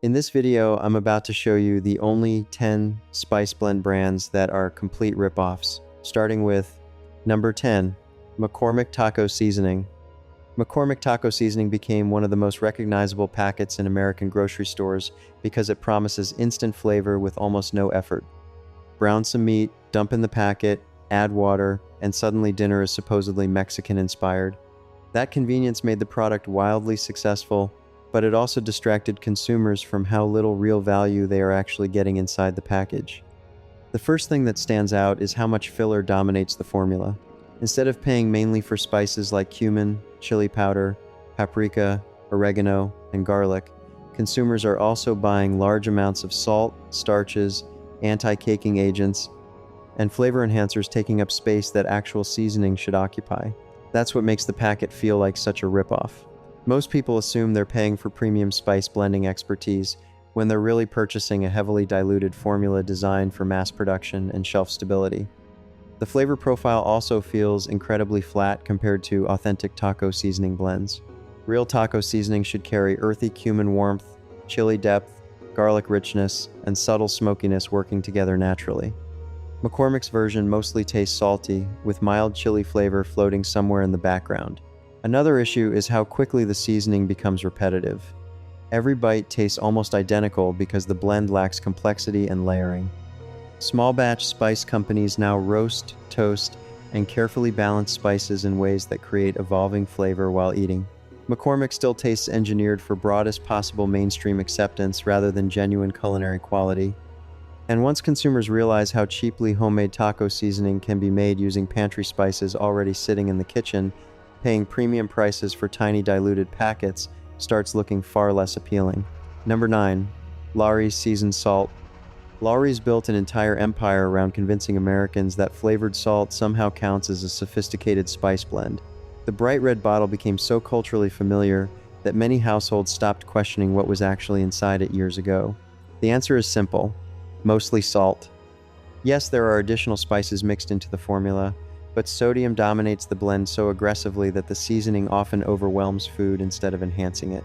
In this video, I'm about to show you the only 10 spice blend brands that are complete ripoffs, starting with number 10, McCormick Taco Seasoning. McCormick Taco Seasoning became one of the most recognizable packets in American grocery stores because it promises instant flavor with almost no effort. Brown some meat, dump in the packet, add water, and suddenly dinner is supposedly Mexican-inspired. That convenience made the product wildly successful, but it also distracted consumers from how little real value they are actually getting inside the package. The first thing that stands out is how much filler dominates the formula. Instead of paying mainly for spices like cumin, chili powder, paprika, oregano, and garlic, consumers are also buying large amounts of salt, starches, anti-caking agents, and flavor enhancers taking up space that actual seasoning should occupy. That's what makes the packet feel like such a ripoff. Most people assume they're paying for premium spice blending expertise when they're really purchasing a heavily diluted formula designed for mass production and shelf stability. The flavor profile also feels incredibly flat compared to authentic taco seasoning blends. Real taco seasoning should carry earthy cumin warmth, chili depth, garlic richness, and subtle smokiness working together naturally. McCormick's version mostly tastes salty, with mild chili flavor floating somewhere in the background. Another issue is how quickly the seasoning becomes repetitive. Every bite tastes almost identical because the blend lacks complexity and layering. Small batch spice companies now roast, toast, and carefully balance spices in ways that create evolving flavor while eating. McCormick still tastes engineered for broadest possible mainstream acceptance rather than genuine culinary quality. And once consumers realize how cheaply homemade taco seasoning can be made using pantry spices already sitting in the kitchen, paying premium prices for tiny diluted packets starts looking far less appealing. Number 9. Lawry's Seasoned Salt. Lawry's built an entire empire around convincing Americans that flavored salt somehow counts as a sophisticated spice blend. The bright red bottle became so culturally familiar that many households stopped questioning what was actually inside it years ago. The answer is simple: mostly salt. Yes, there are additional spices mixed into the formula, but sodium dominates the blend so aggressively that the seasoning often overwhelms food instead of enhancing it.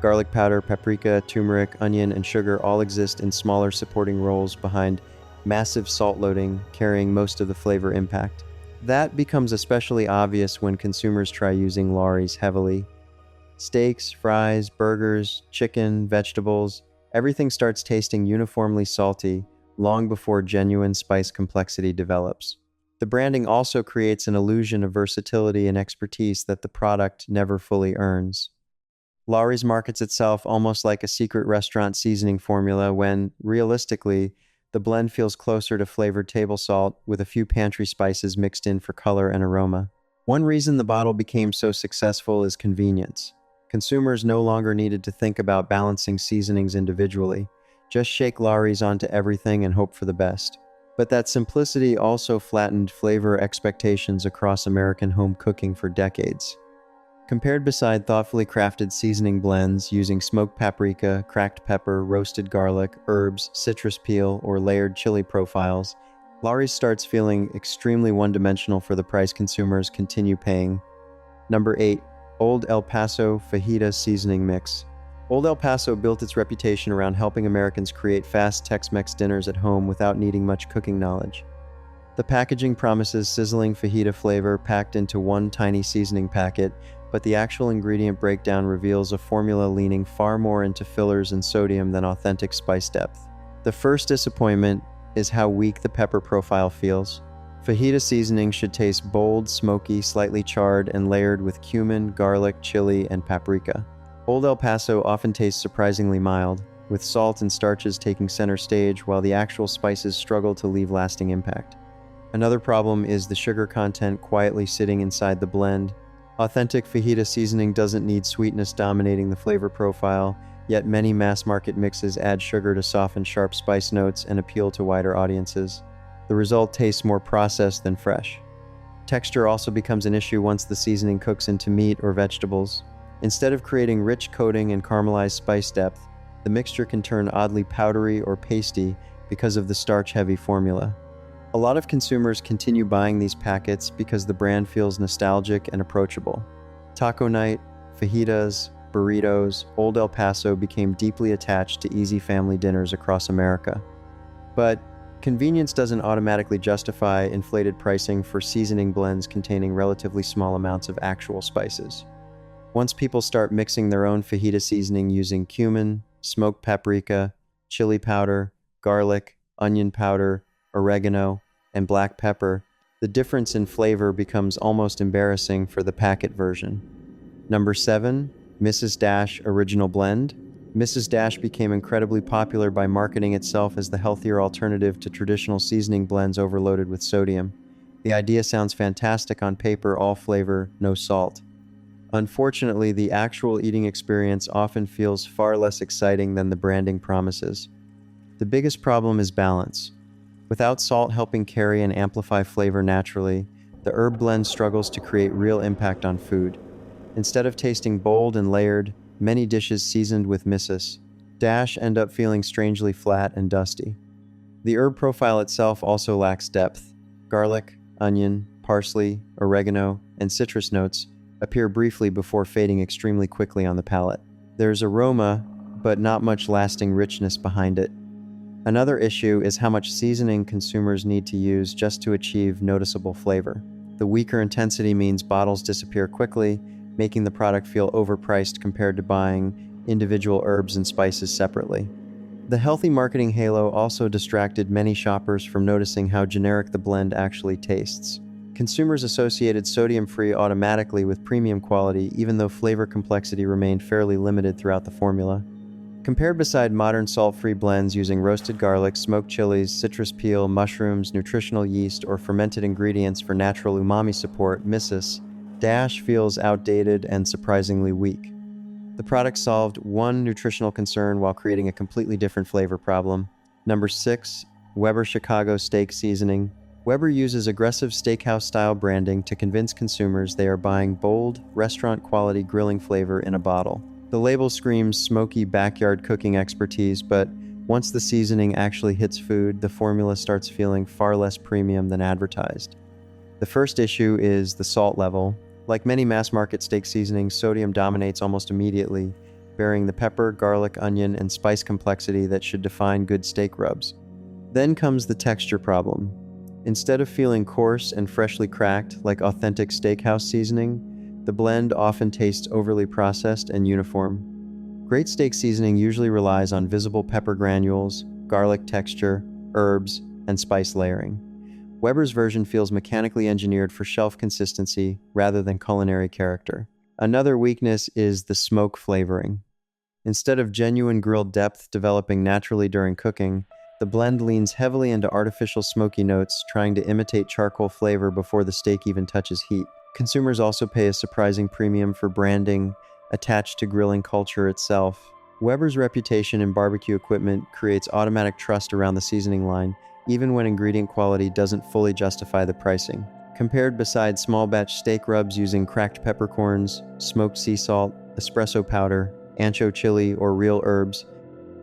Garlic powder, paprika, turmeric, onion, and sugar all exist in smaller supporting roles behind massive salt loading, carrying most of the flavor impact. That becomes especially obvious when consumers try using Lawry's heavily. Steaks, fries, burgers, chicken, vegetables, everything starts tasting uniformly salty long before genuine spice complexity develops. The branding also creates an illusion of versatility and expertise that the product never fully earns. Lawry's markets itself almost like a secret restaurant seasoning formula when, realistically, the blend feels closer to flavored table salt with a few pantry spices mixed in for color and aroma. One reason the bottle became so successful is convenience. Consumers no longer needed to think about balancing seasonings individually. Just shake Lawry's onto everything and hope for the best. But that simplicity also flattened flavor expectations across American home cooking for decades. Compared beside thoughtfully crafted seasoning blends using smoked paprika, cracked pepper, roasted garlic, herbs, citrus peel, or layered chili profiles, Lawry's starts feeling extremely one-dimensional for the price consumers continue paying. Number 8. Old El Paso Fajita Seasoning Mix. Old El Paso built its reputation around helping Americans create fast Tex-Mex dinners at home without needing much cooking knowledge. The packaging promises sizzling fajita flavor packed into one tiny seasoning packet, but the actual ingredient breakdown reveals a formula leaning far more into fillers and sodium than authentic spice depth. The first disappointment is how weak the pepper profile feels. Fajita seasoning should taste bold, smoky, slightly charred, and layered with cumin, garlic, chili, and paprika. Old El Paso often tastes surprisingly mild, with salt and starches taking center stage while the actual spices struggle to leave lasting impact. Another problem is the sugar content quietly sitting inside the blend. Authentic fajita seasoning doesn't need sweetness dominating the flavor profile, yet many mass-market mixes add sugar to soften sharp spice notes and appeal to wider audiences. The result tastes more processed than fresh. Texture also becomes an issue once the seasoning cooks into meat or vegetables. Instead of creating rich coating and caramelized spice depth, the mixture can turn oddly powdery or pasty because of the starch-heavy formula. A lot of consumers continue buying these packets because the brand feels nostalgic and approachable. Taco night, fajitas, burritos, Old El Paso became deeply attached to easy family dinners across America. But convenience doesn't automatically justify inflated pricing for seasoning blends containing relatively small amounts of actual spices. Once people start mixing their own fajita seasoning using cumin, smoked paprika, chili powder, garlic, onion powder, oregano, and black pepper, the difference in flavor becomes almost embarrassing for the packet version. Number 7, Mrs. Dash Original Blend. Mrs. Dash became incredibly popular by marketing itself as the healthier alternative to traditional seasoning blends overloaded with sodium. The idea sounds fantastic on paper, all flavor, no salt. Unfortunately, the actual eating experience often feels far less exciting than the branding promises. The biggest problem is balance. Without salt helping carry and amplify flavor naturally, the herb blend struggles to create real impact on food. Instead of tasting bold and layered, many dishes seasoned with Mrs. Dash end up feeling strangely flat and dusty. The herb profile itself also lacks depth. Garlic, onion, parsley, oregano, and citrus notes appear briefly before fading extremely quickly on the palate. There's aroma, but not much lasting richness behind it. Another issue is how much seasoning consumers need to use just to achieve noticeable flavor. The weaker intensity means bottles disappear quickly, making the product feel overpriced compared to buying individual herbs and spices separately. The healthy marketing halo also distracted many shoppers from noticing how generic the blend actually tastes. Consumers associated sodium-free automatically with premium quality, even though flavor complexity remained fairly limited throughout the formula. Compared beside modern salt-free blends using roasted garlic, smoked chilies, citrus peel, mushrooms, nutritional yeast, or fermented ingredients for natural umami support, Mrs. Dash feels outdated and surprisingly weak. The product solved one nutritional concern while creating a completely different flavor problem. Number 6, Weber Chicago Steak Seasoning. Weber uses aggressive steakhouse-style branding to convince consumers they are buying bold, restaurant-quality grilling flavor in a bottle. The label screams smoky backyard cooking expertise, but once the seasoning actually hits food, the formula starts feeling far less premium than advertised. The first issue is the salt level. Like many mass-market steak seasonings, sodium dominates almost immediately, bearing the pepper, garlic, onion, and spice complexity that should define good steak rubs. Then comes the texture problem. Instead of feeling coarse and freshly cracked like authentic steakhouse seasoning, the blend often tastes overly processed and uniform. Great steak seasoning usually relies on visible pepper granules, garlic texture, herbs, and spice layering. Weber's version feels mechanically engineered for shelf consistency rather than culinary character. Another weakness is the smoke flavoring. Instead of genuine grilled depth developing naturally during cooking, the blend leans heavily into artificial smoky notes, trying to imitate charcoal flavor before the steak even touches heat. Consumers also pay a surprising premium for branding attached to grilling culture itself. Weber's reputation in barbecue equipment creates automatic trust around the seasoning line, even when ingredient quality doesn't fully justify the pricing. Compared beside small batch steak rubs using cracked peppercorns, smoked sea salt, espresso powder, ancho chili, or real herbs,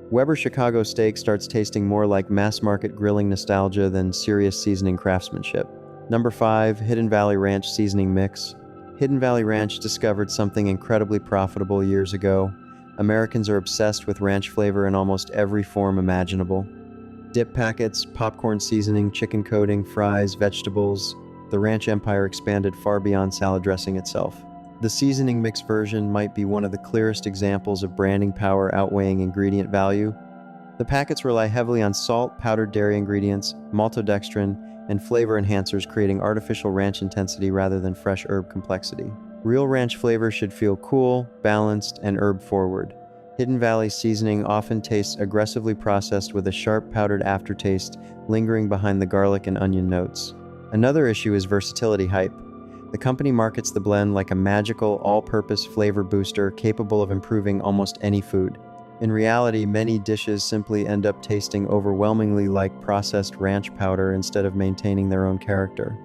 Weber Chicago Steak starts tasting more like mass-market grilling nostalgia than serious seasoning craftsmanship. Number 5, Hidden Valley Ranch Seasoning Mix. Hidden Valley Ranch discovered something incredibly profitable years ago. Americans are obsessed with ranch flavor in almost every form imaginable. Dip packets, popcorn seasoning, chicken coating, fries, vegetables. The ranch empire expanded far beyond salad dressing itself. The seasoning mix version might be one of the clearest examples of branding power outweighing ingredient value. The packets rely heavily on salt, powdered dairy ingredients, maltodextrin, and flavor enhancers, creating artificial ranch intensity rather than fresh herb complexity. Real ranch flavor should feel cool, balanced, and herb-forward. Hidden Valley seasoning often tastes aggressively processed with a sharp powdered aftertaste lingering behind the garlic and onion notes. Another issue is versatility hype. The company markets the blend like a magical, all-purpose flavor booster capable of improving almost any food. In reality, many dishes simply end up tasting overwhelmingly like processed ranch powder instead of maintaining their own character.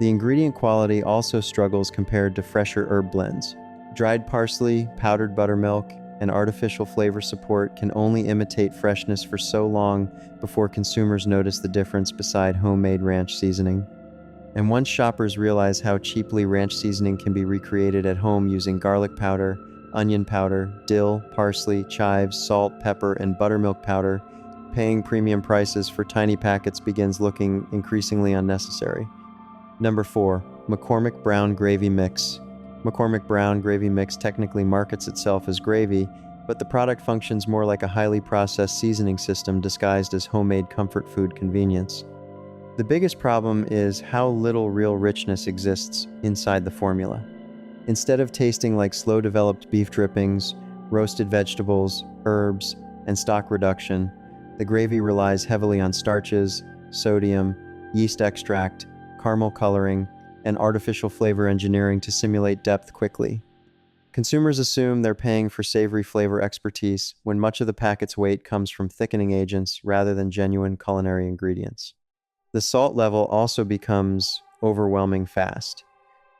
The ingredient quality also struggles compared to fresher herb blends. Dried parsley, powdered buttermilk, and artificial flavor support can only imitate freshness for so long before consumers notice the difference beside homemade ranch seasoning. And once shoppers realize how cheaply ranch seasoning can be recreated at home using garlic powder, onion powder, dill, parsley, chives, salt, pepper, and buttermilk powder. Paying premium prices for tiny packets begins looking increasingly unnecessary. Number 4. McCormick Brown Gravy Mix. McCormick Brown Gravy Mix technically markets itself as gravy, but the product functions more like a highly processed seasoning system disguised as homemade comfort food convenience. The biggest problem is how little real richness exists inside the formula. Instead of tasting like slow-developed beef drippings, roasted vegetables, herbs, and stock reduction, the gravy relies heavily on starches, sodium, yeast extract, caramel coloring, and artificial flavor engineering to simulate depth quickly. Consumers assume they're paying for savory flavor expertise when much of the packet's weight comes from thickening agents rather than genuine culinary ingredients. The salt level also becomes overwhelming fast.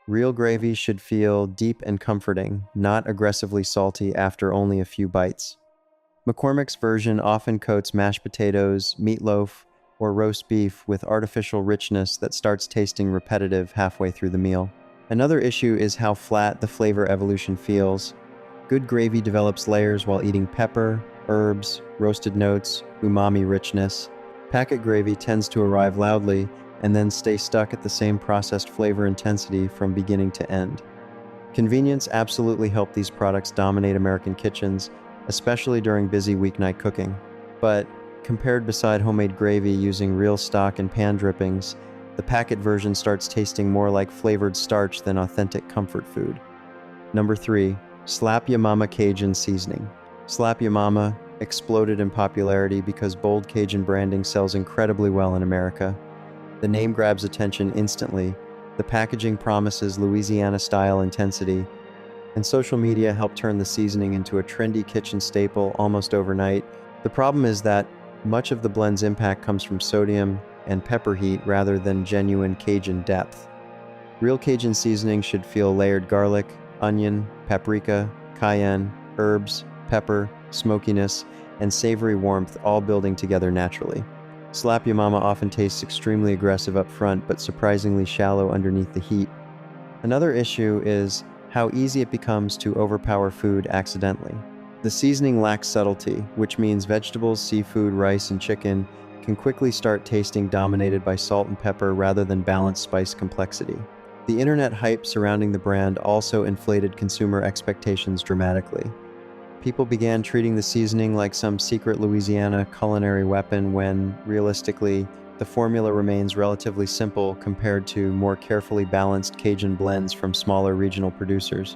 Real gravy should feel deep and comforting, not aggressively salty after only a few bites. McCormick's version often coats mashed potatoes, meatloaf, or roast beef with artificial richness that starts tasting repetitive halfway through the meal. Another issue is how flat the flavor evolution feels. Good gravy develops layers while eating pepper, herbs, roasted notes, umami richness. Packet gravy tends to arrive loudly and then stay stuck at the same processed flavor intensity from beginning to end. Convenience absolutely helped these products dominate American kitchens, especially during busy weeknight cooking. But compared beside homemade gravy using real stock and pan drippings, the packet version starts tasting more like flavored starch than authentic comfort food. Number 3. Slap Ya Mama Cajun Seasoning. Slap Ya Mama exploded in popularity because bold Cajun branding sells incredibly well in America. The name grabs attention instantly, the packaging promises Louisiana-style intensity, and social media helped turn the seasoning into a trendy kitchen staple almost overnight. The problem is that much of the blend's impact comes from sodium and pepper heat rather than genuine Cajun depth. Real Cajun seasoning should feel layered garlic, onion, paprika, cayenne, herbs, pepper, smokiness, and savory warmth all building together naturally. Slap Ya Mama often tastes extremely aggressive up front but surprisingly shallow underneath the heat. Another issue is how easy it becomes to overpower food accidentally. The seasoning lacks subtlety, which means vegetables, seafood, rice, and chicken can quickly start tasting dominated by salt and pepper rather than balanced spice complexity. The internet hype surrounding the brand also inflated consumer expectations dramatically. People began treating the seasoning like some secret Louisiana culinary weapon when, realistically, the formula remains relatively simple compared to more carefully balanced Cajun blends from smaller regional producers.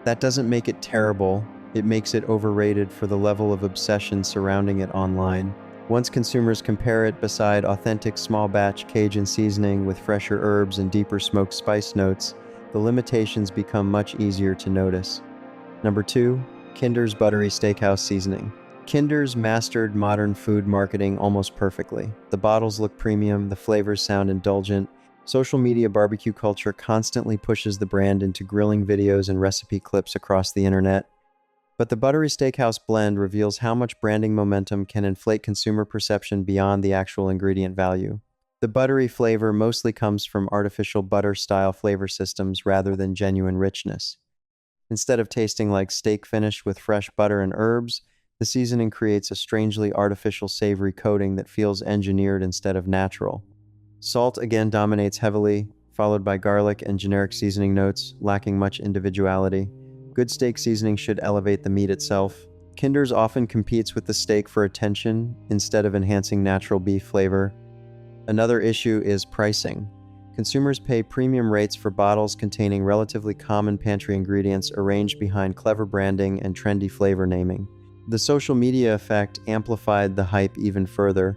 That doesn't make it terrible, it makes it overrated for the level of obsession surrounding it online. Once consumers compare it beside authentic small-batch Cajun seasoning with fresher herbs and deeper smoked spice notes, the limitations become much easier to notice. Number 2. Kinder's Buttery Steakhouse Seasoning. Kinder's mastered modern food marketing almost perfectly. The bottles look premium, the flavors sound indulgent. Social media barbecue culture constantly pushes the brand into grilling videos and recipe clips across the internet. But the Buttery Steakhouse blend reveals how much branding momentum can inflate consumer perception beyond the actual ingredient value. The buttery flavor mostly comes from artificial butter-style flavor systems rather than genuine richness. Instead of tasting like steak finished with fresh butter and herbs, the seasoning creates a strangely artificial savory coating that feels engineered instead of natural. Salt again dominates heavily, followed by garlic and generic seasoning notes, lacking much individuality. Good steak seasoning should elevate the meat itself. Kinder's often competes with the steak for attention instead of enhancing natural beef flavor. Another issue is pricing. Consumers pay premium rates for bottles containing relatively common pantry ingredients arranged behind clever branding and trendy flavor naming. The social media effect amplified the hype even further.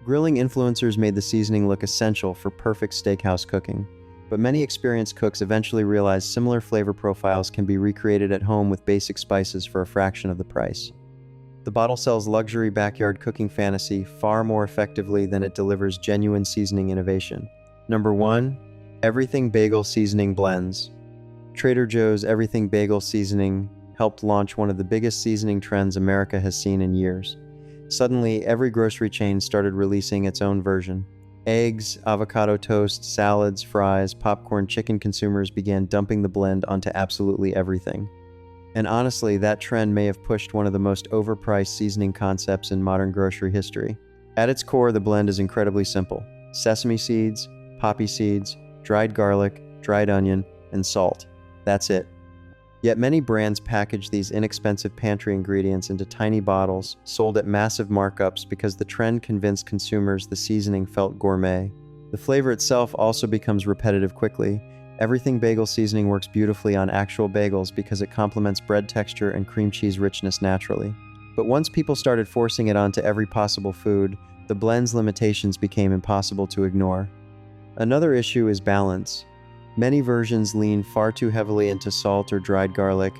Grilling influencers made the seasoning look essential for perfect steakhouse cooking, but many experienced cooks eventually realized similar flavor profiles can be recreated at home with basic spices for a fraction of the price. The bottle sells luxury backyard cooking fantasy far more effectively than it delivers genuine seasoning innovation. Number 1. Everything Bagel Seasoning Blends. Trader Joe's Everything Bagel Seasoning helped launch one of the biggest seasoning trends America has seen in years. Suddenly, every grocery chain started releasing its own version. Eggs, avocado toast, salads, fries, popcorn, chicken consumers began dumping the blend onto absolutely everything. And honestly, that trend may have pushed one of the most overpriced seasoning concepts in modern grocery history. At its core, the blend is incredibly simple: sesame seeds, poppy seeds, dried garlic, dried onion, and salt. That's it. Yet many brands package these inexpensive pantry ingredients into tiny bottles, sold at massive markups because the trend convinced consumers the seasoning felt gourmet. The flavor itself also becomes repetitive quickly. Everything bagel seasoning works beautifully on actual bagels because it complements bread texture and cream cheese richness naturally. But once people started forcing it onto every possible food, the blend's limitations became impossible to ignore. Another issue is balance. Many versions lean far too heavily into salt or dried garlic,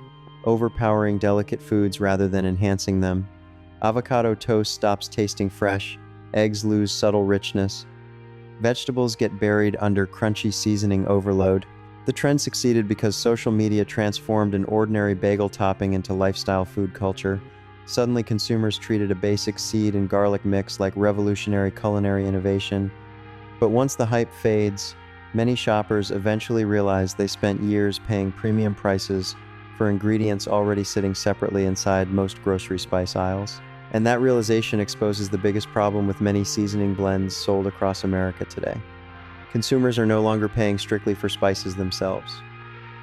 overpowering delicate foods rather than enhancing them. Avocado toast stops tasting fresh, eggs lose subtle richness, vegetables get buried under crunchy seasoning overload. The trend succeeded because social media transformed an ordinary bagel topping into lifestyle food culture. Suddenly, consumers treated a basic seed and garlic mix like revolutionary culinary innovation. But once the hype fades, many shoppers eventually realize they spent years paying premium prices for ingredients already sitting separately inside most grocery spice aisles. And that realization exposes the biggest problem with many seasoning blends sold across America today. Consumers are no longer paying strictly for spices themselves.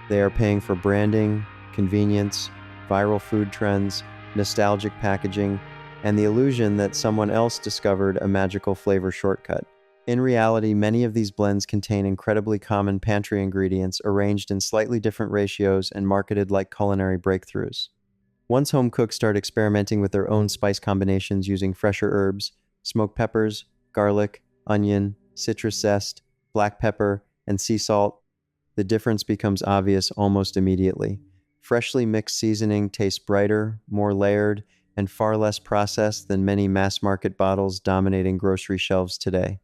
They are paying for branding, convenience, viral food trends, nostalgic packaging, and the illusion that someone else discovered a magical flavor shortcut. In reality, many of these blends contain incredibly common pantry ingredients arranged in slightly different ratios and marketed like culinary breakthroughs. Once home cooks start experimenting with their own spice combinations using fresher herbs, smoked peppers, garlic, onion, citrus zest, black pepper, and sea salt, the difference becomes obvious almost immediately. Freshly mixed seasoning tastes brighter, more layered, and far less processed than many mass-market bottles dominating grocery shelves today.